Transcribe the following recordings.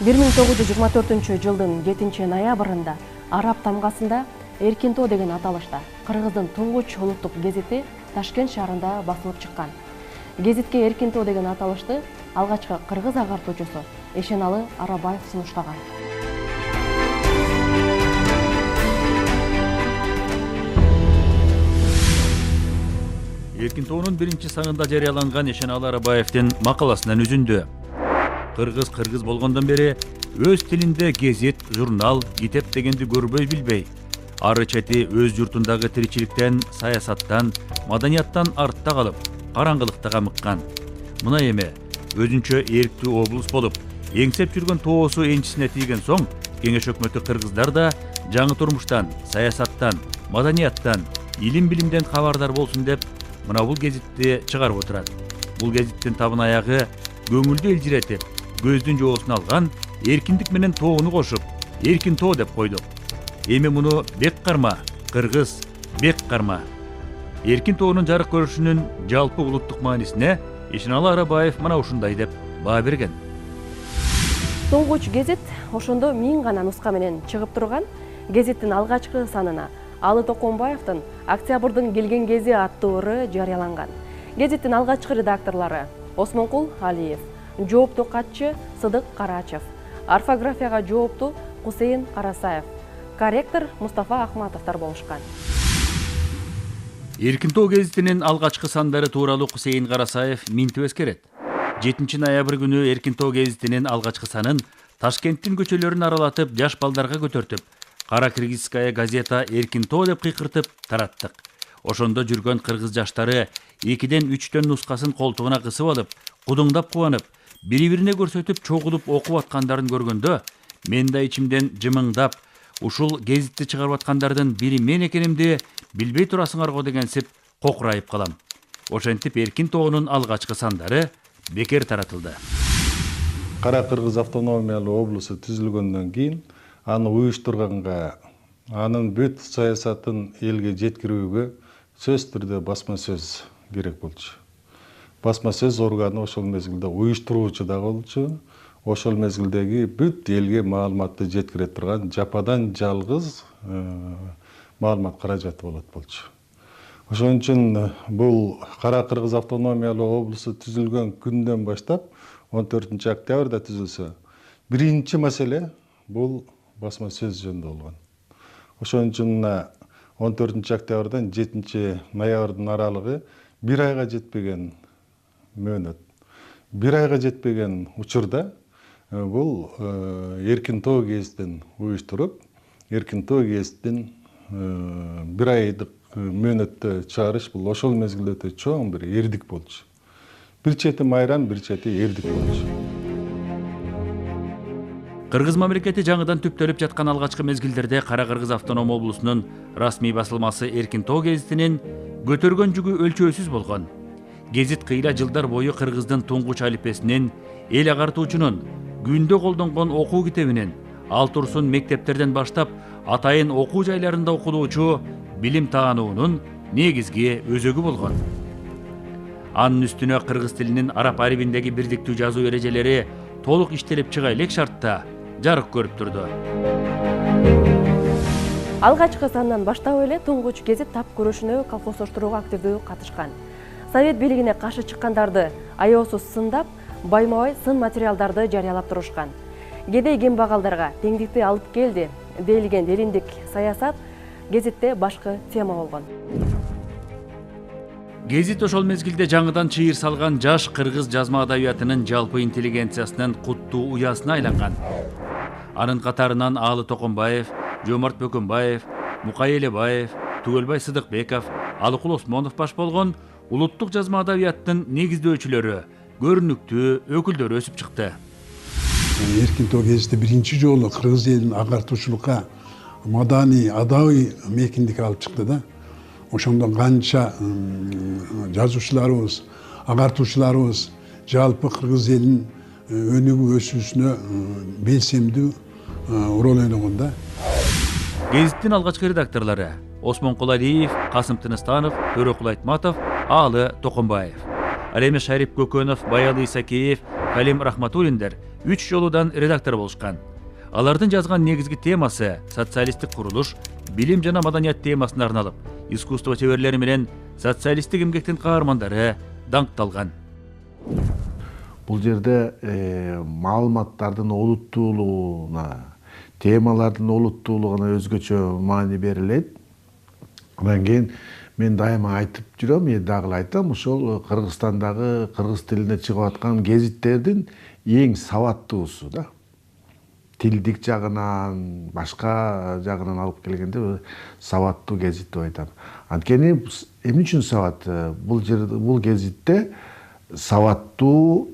1924-жылдын 7-ноябрында Араб тамгасында Эркин тоо деген аталышта Кыргыздын туңгуч улуттук гезити Ташкент шаарында басылып чыккан. Гезитке Эркин тоо деген аталышты алгачкы кыргыз агартуучусу Эшеналы Арабаев сунуштаган. Эркин тоонун биринчи санында жарыяланган Эшеналы Арабаевдин макаласынан үзүндү. Кыргыз болгондон бери өз тилинде гезит, журнал, китеп дегенди көрбөй билбей, ары чети өз журтундагы тиричиликтен, саясаттан, маданияттан артта калып, караңгылыкта камыккан. Мына эми өзүнчө эрктүү облус болуп, эңсеп жүргөн тоосу энчисине тийген соң, кеңеш өкмөтү кыргыздар да жаңы турмуштан, саясаттан, маданияттан, илим-билимден кабардар болсун деп, мына бул гезитти чыгарып отурат. Бул гезиттин табын аягы көңүлдү элжиретип, көздүн жоосун алган эркиндик менен тоону кошуп, Эркин тоо деп койдук. Эми муну бек карма, кыргыз бек карма. Эркин тоонун жарык көрүшүнүн жалпы улуттук маанисине Эшеналы Арабаев мына ушундай деп баа берген. Туңгуч гезит ошондо 1000 гана нуска менен чыгып турган. Гезиттин алгачкы санына Алы Токомбаевдин Октябрдын келген кези аттуу ыры жарыяланган. Гезиттин алгачкы редакторлору Осмонкул Алиев, жооптуу катчы Сыдык Карачев, орфографияга жооптуу Кусейин Карасаев, корректор Мустафа Ахматовдор болушкан. Эркин тоо гезитинин алгачкы сандары тууралуу Кусейин Карасаев минтип эскерет. 7-ноябрь күнү Эркин тоо гезитинин алгачкы санын Ташкенттин көчөлөрүн аралатып, жаш балдарга көтөртүп, Кара кыргызская газета Эркин тоо деп кыйкыртып тараттык. Ошондо жүргөн кыргыз жаштары 2-3 нускасын колтугуна кысып алып, кудуңдап кубанып, бири-бирине көрсөтүп чогулуп окуп аткандарын көргөндө, мен да ичимден жымыңдап, ушул гезитти чыгарып аткандардын бири мен экенимди билбей турасыңарго дегенсип кокурайып калам. Ошентип Эркин тоонун алгачкы сандары бекер таратылды. Кара Кыргыз автономиялуу облусу түзүлгөндөн кийин аны уюштурганга, анын бүт саясатын элге жеткирүүгө сөз түрдө басма сөз керек болчу. Басма сөз органы ошол мезгилде уюштуруучу да болчу. Ошол мезгилдеги бүт элге маалыматты жеткире турган жападан жалгыз маалымат каражаты болот болчу. Ошон үчүн бул Кара Кыргыз автономиялуу облусу түзүлгөн күндөн баштап 14-октябрда түзүлсө, биринчи маселе бул басма сөз жөнүндө болгон. Ошон үчүн 14-октябрдан 7-ноябрдын аралыгы 1 айга жетпеген мөөнөт. 1 айга жетпеген учурда бул Эркин тоо гезитин уюштуруп, Эркин тоо гезитин 1 айдык мөөнөттө чыгарыш бул ошол мезгилде өтө чоң бир эрдик болчу. Бир чети майран, бир чети эрдик болчу. Кыргыз мамлекети жаңыдан түптөлүп жаткан алгачкы мезгилдерде Кара Кыргыз автоном облусунун расмий басылмасы Эркин тоо гезитинин көтөргөн жүгү өлчөөсүз болгон. Гезит кыйла жылдар бою кыргыздын туңгуч алипесинин, эл агартуучунун, күндө колдонгон окуу китебинин, ал турсун мектептерден баштап атайын окуу жайларында окулуучу билим таануунун негизги өзөгү болгон. Анын үстүнө кыргыз тилинин араб арибиндеги бирдиктүү жазуу эрежелери толук иштелип чыга элек шартта жарык көрүп турду. Алгачкы сандан баштап эле туңгуч гезит тап күрөшүнө колхоздоштурууга активдүү катышкан. Совет бийлигине каршы чыккандарды аеосуз сындап, байма-бай сын материалдарды жарыялап турушкан. Кедей кембагалдарга теңдикти алып келди делген элиндик саясат гезитте башкы тема болгон. Гезит ошол мезгилде жаңыдан чыйыр салган жаш кыргыз жазма адабиятынын жалпы интеллигенциясынын куттуу уясына айланган. Анын катарынан Алы Токомбаев, Жомарт Бөкөнбаев, Мукай Элебаев, Түгөлбай Сыдыкбеков, Алыкул Осмонов баш болгон улуттук жазма адабияттын негиздөөчүлөрү, көрүнүктүү өкүлдөрү өсүп чыкты. Эркин тоо гезити биринчи жолу кыргыз элин агартуучулукка маданий, адабий мейкиндик алып чыкты да. Ошондо канча жазуучуларыбыз, агартуучуларыбыз жалпы кыргыз элинин өнүгүү өсүүсүнө белсемдүү роль ойногон да. Гезиттин алгачкы редакторлору Осмонкул Алиев, Касым Тыныстанов, Төрөкул Айтматов, Алы Токомбаев. Ал эми Шарип Көкөнов, Баялы Исакеев, Калим Рахматуллиндер 3 жолудан редактор болушкан. Алардын жазган негизги темасы социалисттик курулуш, билим жана маданият темасына арналып, искусство чеберлери менен социалисттик эмгектин каармандары даңкталган. Бул жерде маалыматтардын олуттуулугуна, темалардын олуттуулугуна өзгөчө маани берилет. Андан кийин мен дайыма айтып жүрөм, дагы айтам, ошол Кыргызстандагы кыргыз тилинде чыгып аткан гезиттердин эң сабаттуусу да. Тилдик жагынан, башка жагынан алып келгенде сабаттуу гезит деп айтам. Анткени эмне үчүн сабат? Бул гезитте сабаттуу,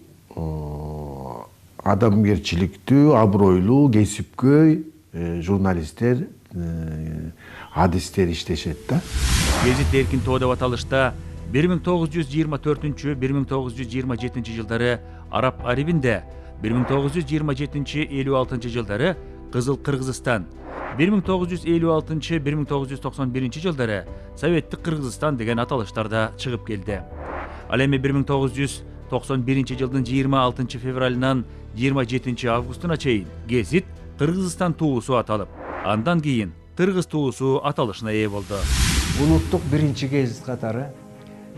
адамгерчиликтүү, абройлуу, кесипкөй журналисттер, адистер иштешет да. Гезит эркин тоо деп аталышта 1924-1927 жылдары араб арибинде, 1927-56 жылдары Кызыл Кыргызстан, 1956-1991 жылдары Советтик Кыргызстан деген аталыштарда чыгып келди. Ал эми 1991 жылдын 26 февралынан 27 августуна чейин гезит Кыргызстан туусу аталып, андан кийин Кыргыз туусу аталышына ээ болду. Улуттук биринчи гезит катары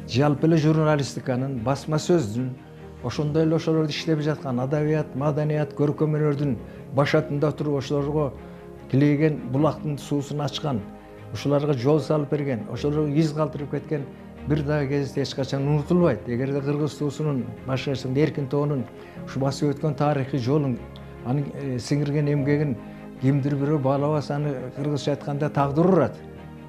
жалпы эле журналистиканын, басма сөздүн, ошондой эле ошолорду иштеп жаткан адабият, маданият, көркөм өнөрдүн башатында туруп ошолорго тилеген булактын суусун ачкан, ошолорго жол салып берген, ошолорго из калтырып кеткен бир дагы гезит эч качан унутулбайт. Эгерде кыргыз туусунун башкачында эркин тоонун ушу басып өткөн тарыхый жолун, аны сиңирген эмгегин кимдир бирөө баалабаса, аны кыргызча айтканда тагдыр урат.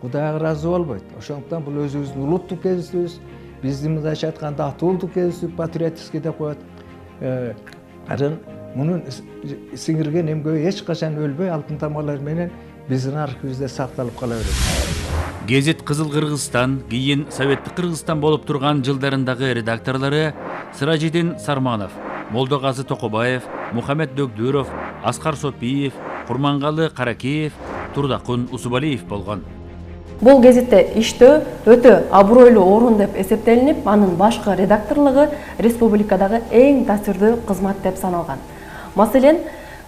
Кудайга ыраазы болбойт. Ошондуктан бул өзүбүздүн улуттук гезитибиз, биздин мындайча айтканда атуулдук гезитибиз, патриотический деп коет. Анан мунун сиңирген эмгеги эч качан өлбөй, алтын тамгалар менен биздин архивибизде сакталып кала берет. Гезит Кызыл Кыргызстан, кийин Советтик Кыргызстан болуп турган жылдарындагы редакторлору Сыражидин Сарманов, Молдогазы Токобаев, Мухаммед Дөгдүров, Аскар Сопиев, Курмангалы Каракеев, Турдакун Усубалиев болгон. Бул гезитте иштөө өтө абройлуу орун деп эсептелинип, анын башкы редакторлугу республикадагы эң таасирдүү кызмат деп саналган. Маселен,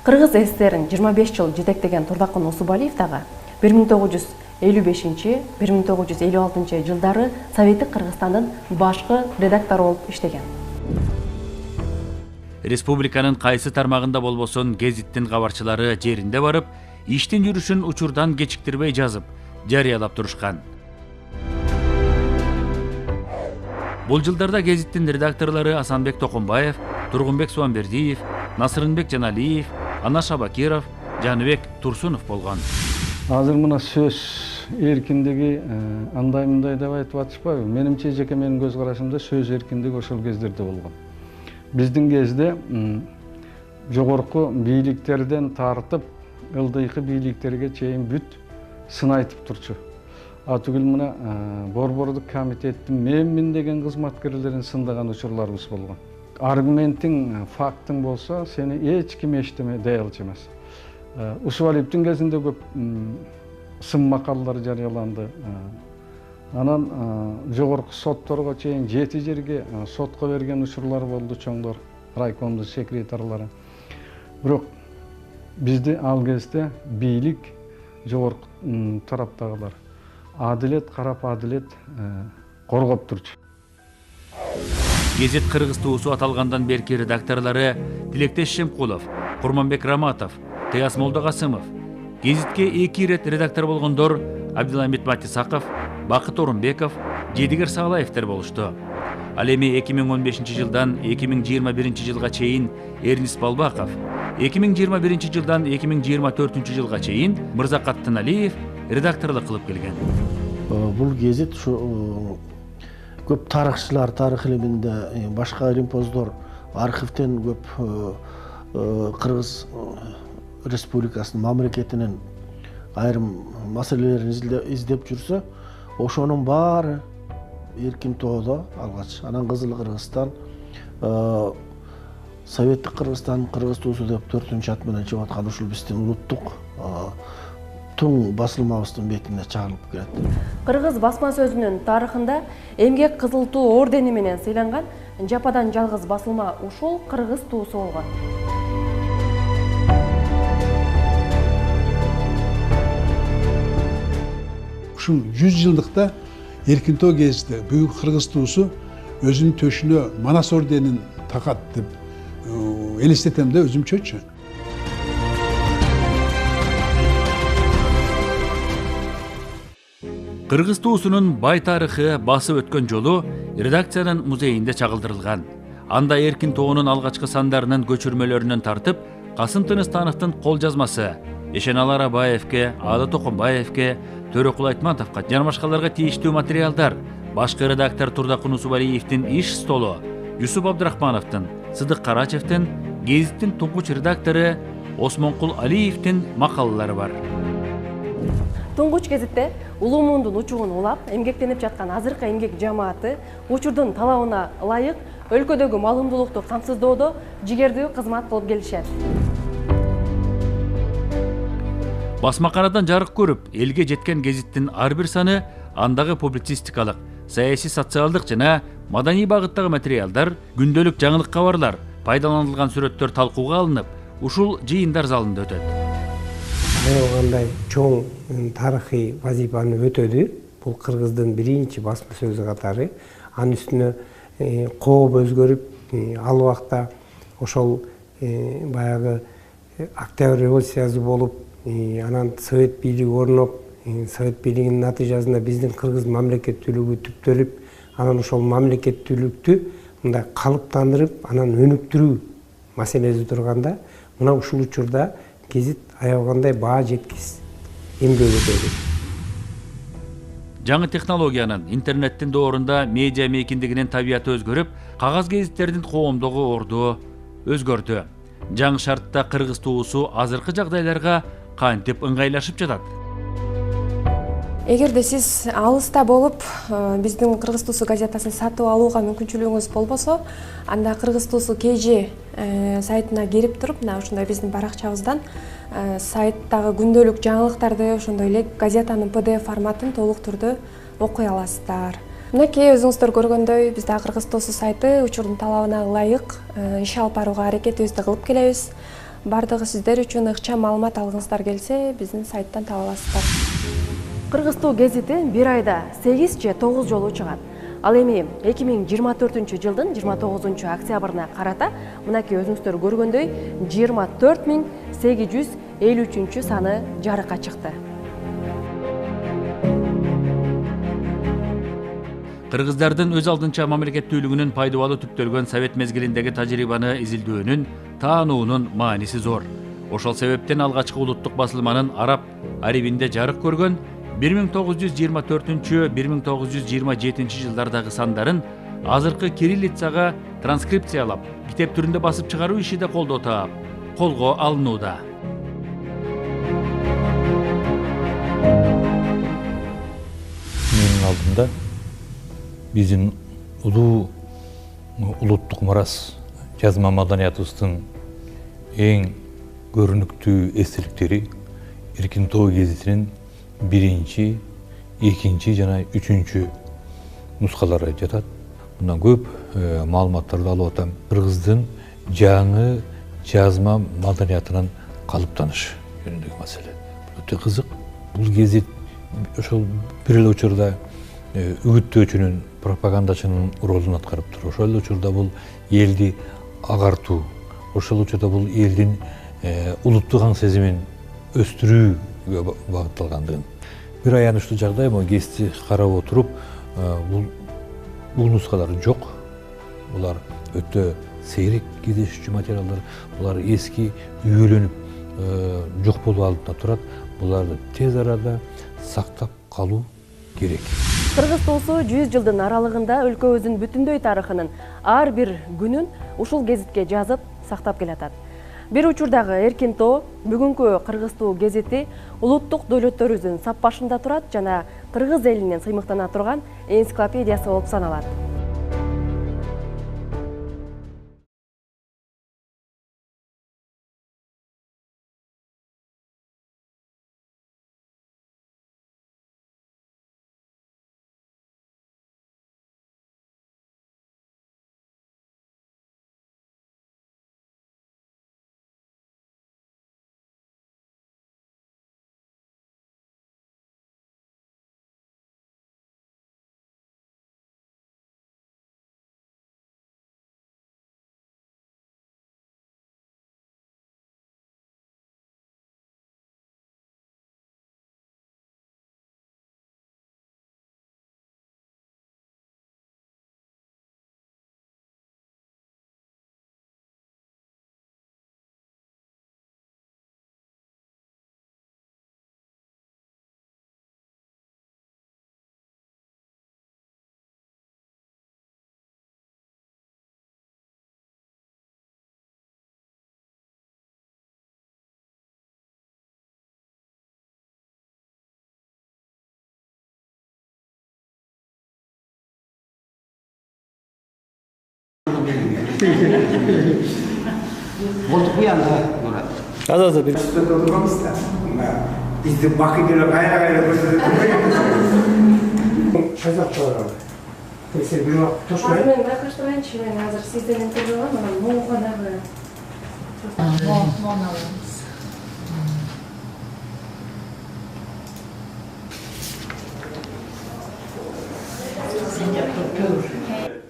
Кыргыз СССРин 25 жыл жетектеген Турдакун Усубалиев дагы 1955-1956 жылдары Советтик Кыргызстандын башкы редактору болуп иштеген. Республиканын кайсы тармагында болбосун гезиттин кабарчылары жеринде барып, иштин жүрүшүн учурдан кечиктирбей жазып, жарыялап турушкан. Бул жылдарда гезиттин редакторлору Асанбек Токомбаев, Тургунбек Суамбердиев, Насырынбек Жаналиев, Анаш Абакиров, Жаныбек Турсунов болгон. Азыр мына сөз эркиндиги андай-мындай деп айтып атышпайбы? Менимче жеке менин көз карашымда сөз эркиндиги ошол кездерде болгон. Биздин кезде жогорку бийликтерден тартып, ылдыйкы бийликтерге чейин бүт сын айтып турчу. Түгүл мына Борбордук комитеттин менмин деген кызматкерлерин сындаган учурларыбыз болгон. Аргументиң, фактың болсо, сени эч ким эчтеме дей алчу эмес. Усубалиевдин кезинде көп сын макалалар жарыяланды. Анан жогорку сотторго чейин 7 жерге сотко берген учурлар болду чоңдор, райкомдун секретарлары. Бирок бизде ал кезде бийлик жогорку тараптагылар адилет карап, адилет коргоп турчу. Гезит Кыргыз туусу аталгандан берки редакторлору Тилектеш Шемкулов, Курманбек Раматов, Тыяс Молдогасымов. Гезитке 2 рет редактор болгондор Абдыламит Матисаков, Бакыт Орунбеков, Жедигер Саалаевтер болушту. Ал эми 2015 жылдан 2021 жылга чейин Эрнис Балбаков, 2021 жылдан 2024 жылга чейин Мырзакат Тыналиев редакторлук кылып келген. Бул гезит көп тарыхчылар тарых илиминде, башка римпоздор архивден көп Кыргыз Республикасынын мамлекетинин айрым маселелерин издеп жүрсө, ошонун баары эркин тоодо алгач. Анан Кызыл Кыргызстан, Советтик Кыргызстан, Кыргыз туусу деп 4-чү ат менен чыгып аткан ушул биздин улуттук тың басылмабыздын бетине чагылып келет. Кыргыз басма сөзүнүн тарыхында эмгек кызыл туу ордени менен сыйланган жападан жалгыз басылма ушул Кыргыз туусу болгон. ушул 100 жылдыкта эркин тоо гезити бүгүнкү кыргыз туусу өзүнүн төшүнө Манас орденин такат деп элестетем да өзүмчөчү. Кыргыз туусунун бай тарыхы басып өткөн жолу редакциянын музейинде чагылдырылган. Анда эркин тоонун алгачкы сандарынын көчүрмөлөрүнөн тартып, Касым Тыныстановдун кол жазмасы, Эшеналар Абаевке, Алы Токонбаевке, Төрөкул Айтматовго жана башкаларга тийиштүү материалдар, башкы редактор Турдакун Усубалиевдин иш столу, Юсуп Абдрахмановдун, Сыдык Карачевдин, гезиттин туңгуч редактору Осмонкул Алиевдин макалалары бар. Туңгуч гезитте улуу муундун учугун улап, эмгектенип жаткан азыркы эмгек жамааты учурдун талабына ылайык өлкөдөгү маалымдуулукту камсыздоодо жигердүү кызмат кылып келишет. Басмаканадан жарык көрүп, элге жеткен гезиттин ар бир саны андагы публицистикалык, саясий социалдык жана маданий багыттагы материалдар, күндөлүк жаңылык кабарлар, пайдаланылган сүрөттөр талкууга алынып, ушул жыйындар залында өтөт. Кандай чоң тарыхый вазифаны өтөдү. Бул кыргыздын биринчи басма сөзү катары. Анын үстүнө кооп өзгөрүп, ал убакта ошол баягы Октябрь революциясы болуп, анан Совет бийлиги орноп, Совет бийлигинин натыйжасында биздин кыргыз мамлекеттүүлүгү түптөлүп, анан ошол мамлекеттүүлүктү мындай калыптандырып, анан өнүктүрүү маселеси турганда, мына ушул учурда гезит аябагандай баа жеткис эмгек өтөдү. Жаңы технологиянын, интернеттин доорунда медиа мейкиндигинин табияты өзгөрүп, кагаз гезиттердин коомдогу орду өзгөрдү. Жаңы шартта кыргыз туусу азыркы жагдайларга кантип ыңгайлашып жатат? Эгерде сиз алыста болуп, биздин Кыргыз туусу газетасын сатып алууга мүмкүнчүлүгүңүз болбосо, анда Кыргыз туусу KG сайтына кирип туруп, мына ушундай биздин баракчабыздан сайттагы күндөлүк жаңылыктарды, ошондой эле газетанын PDF форматын толук түрдө окуй аласыздар. Мынакей өзүңүздөр көргөндөй, бизде Кыргыз туусу сайты учурдун талабына ылайык иш алып барууга аракетибизди кылып келебиз. Бардыгы сиздер үчүн ыкчам маалымат алгыңыздар келсе, биздин сайттан таба аласыздар. Кыргыз туу гезити бир айда 8 же 9 жолу чыгат. Ал эми 2024 жылдын 29 октябрына карата мынакей өзүңүздөр көргөндөй 24853 саны жарыкка чыкты. Кыргыздардын өз алдынча мамлекеттүүлүгүнүн пайдубалы түптөлгөн совет мезгилиндеги тажрыйбаны изилдөөнүн, таануунун мааниси зор. Ошол себептен алгачкы улуттук басылманын араб арибинде жарык көргөн 1924-1927 жылдардагы сандарын азыркы кириллицага транскрипциялап, китеп түрүндө басып чыгаруу иши да колдоо таап, колго алынууда. Менин алдымда биздин улуу улуттук мурас жазма маданиятыбыздын эң көрүнүктүү эстеликтери Эркин тоо гезитинин биринчи, экинчи жана үчүнчү нускалары жатат. Мындан көп маалыматтарды алып атам. Кыргыздын жаңы жазма маданиятынын калыптанышы жөнүндөгү маселе. Бул өтө кызык. Бул гезит ошол бир эле учурда үгүттөөчүнүн, пропагандачынын ролун аткарып тур. Ошол эле учурда бул элди агартуу, ошол учурда бул элдин улуттук аң сезимин өстүрүүгө багытталгандыгын. Бир аянычтуу жагдай могу гезитти карап отуруп, бул нускалар жок. Булар өтө сейрек кездешүүчү материалдар, булар эски үйөлөнүп жок болуу алдында турат. Буларды тез арада сактап калуу керек. Кыргыз туусу 100 жылдын аралыгында өлкөбүздүн бүтүндөй тарыхынын ар бир күнүн ушул гезитке жазып сактап келатат. Бир учурдагы Эркин тоо бүгүнкү Кыргыз туу гезити улуттук дөөлөттөрүбүздүн сап башында турат жана кыргыз элинин сыймыктана турган энциклопедиясы болуп саналат. Болдук буянда Мурат. Азыр бир Студияда отырганбыз да. Бизди бакыйдылар кайра көрсөтүп турбайбыз. Казак чыгарам. Сен бир вакыт тошпай. Мен байкаштырайынчы, мен азыр сизден интервью алам, анан могуга дагы. Могуна аламыз. Sen de